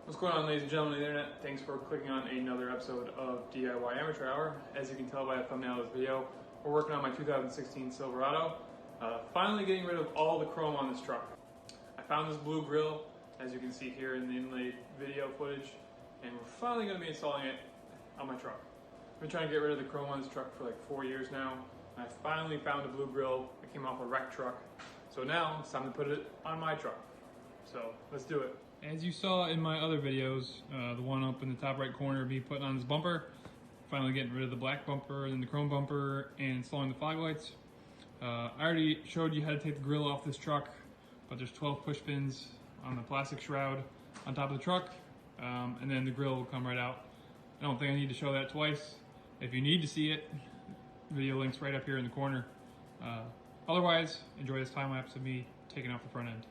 What's going on, ladies and gentlemen of the internet? Thanks for clicking on another episode of DIY Amateur Hour. As you can tell by the thumbnail of this video, we're working on my 2016 Silverado. Finally getting rid of all the chrome on this truck. I found this blue grille, as you can see here in the inlaid video footage, and we're finally going to be installing it on my truck. I've been trying to get rid of the chrome on this truck for like 4 years now. I finally found a blue grille. It came off a wrecked truck. So now it's time to put it on my truck. So let's do it. As you saw in my other videos, the one up in the top right corner of me putting on this bumper, finally getting rid of the black bumper and the chrome bumper and installing the fog lights. I already showed you how to take the grille off this truck, but there's 12 push pins on the plastic shroud on top of the truck, and then the grille will come right out. I don't think I need to show that twice. If you need to see it, video link's right up here in the corner. Otherwise, enjoy this time lapse of me taking off the front end.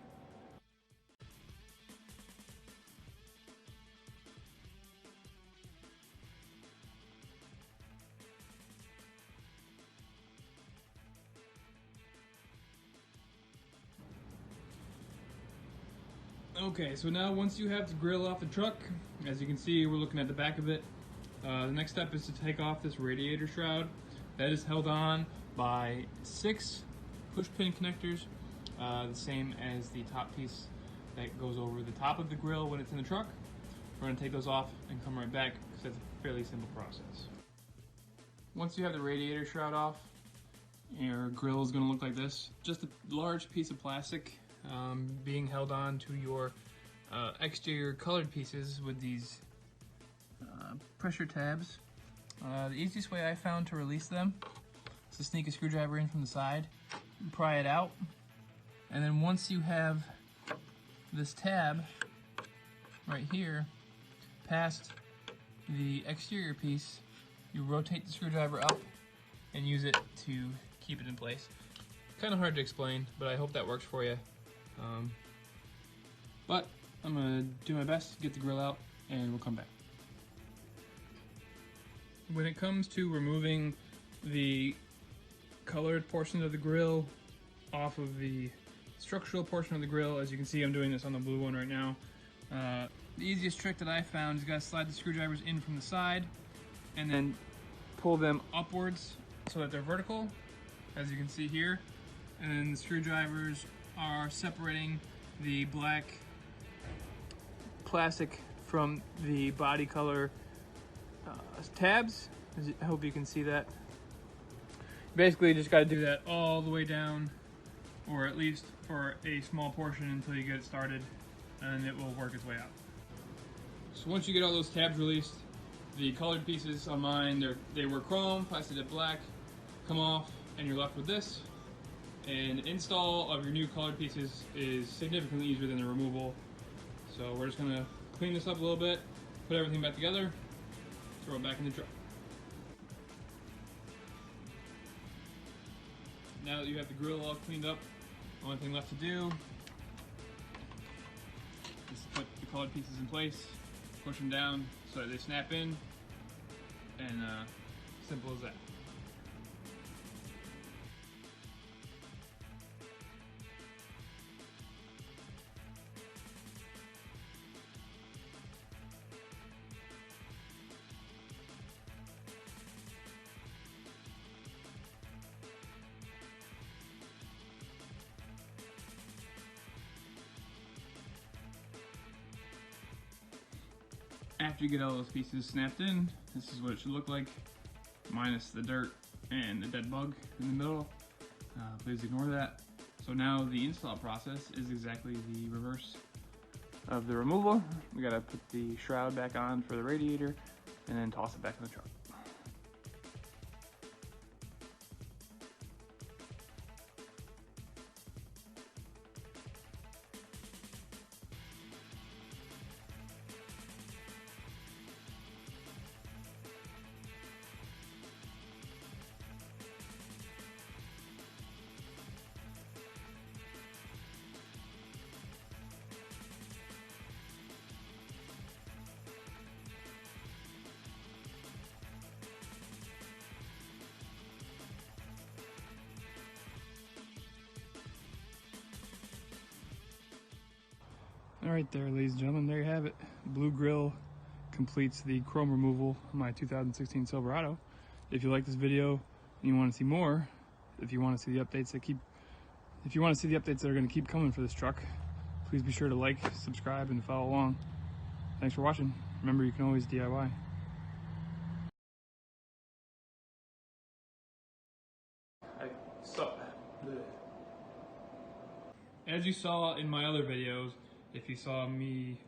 Okay, so now once you have the grille off the truck, as you can see, we're looking at the back of it. The next step is to take off this radiator shroud. That is held on by 6 push pin connectors, the same as the top piece that goes over the top of the grille when it's in the truck. We're gonna take those off and come right back because that's a fairly simple process. Once you have the radiator shroud off, your grille is gonna look like this. Just a large piece of plastic being held on to your exterior colored pieces with these pressure tabs. The easiest way I found to release them is to sneak a screwdriver in from the side, pry it out, and then once you have this tab right here past the exterior piece, you rotate the screwdriver up and use it to keep it in place. Kind of hard to explain, but I hope that works for you. But I'm gonna do my best to get the grille out and we'll come back. When it comes to removing the colored portion of the grille off of the structural portion of the grille, as you can see I'm doing this on the blue one right now, the easiest trick that I found is you gotta slide the screwdrivers in from the side and then pull them upwards so that they're vertical, as you can see here, and then the screwdrivers are separating the black plastic from the body color tabs. I hope you can see that. Basically, you just got to do that all the way down, or at least for a small portion until you get it started, and it will work its way out. So once you get all those tabs released, the colored pieces on mine, they were chrome, plastic black, come off, and you're left with this. And install of your new colored pieces is significantly easier than the removal. So we're just gonna clean this up a little bit, put everything back together, throw it back in the truck. Now that you have the grille all cleaned up, the only thing left to do is to put the colored pieces in place, push them down so that they snap in, and simple as that. After you get all those pieces snapped in, this is what it should look like, minus the dirt and the dead bug in the middle. Please ignore that. So now the install process is exactly the reverse of the removal. We gotta put the shroud back on for the radiator and then toss it back in the truck. Alright there, ladies and gentlemen, there you have it. Blue Grille completes the chrome removal of my 2016 Silverado. If you like this video and you want to see more, if you want to see the updates that are going to keep coming for this truck, please be sure to like, subscribe, and follow along. Thanks for watching. Remember, you can always DIY. As you saw in my other videos, if you saw me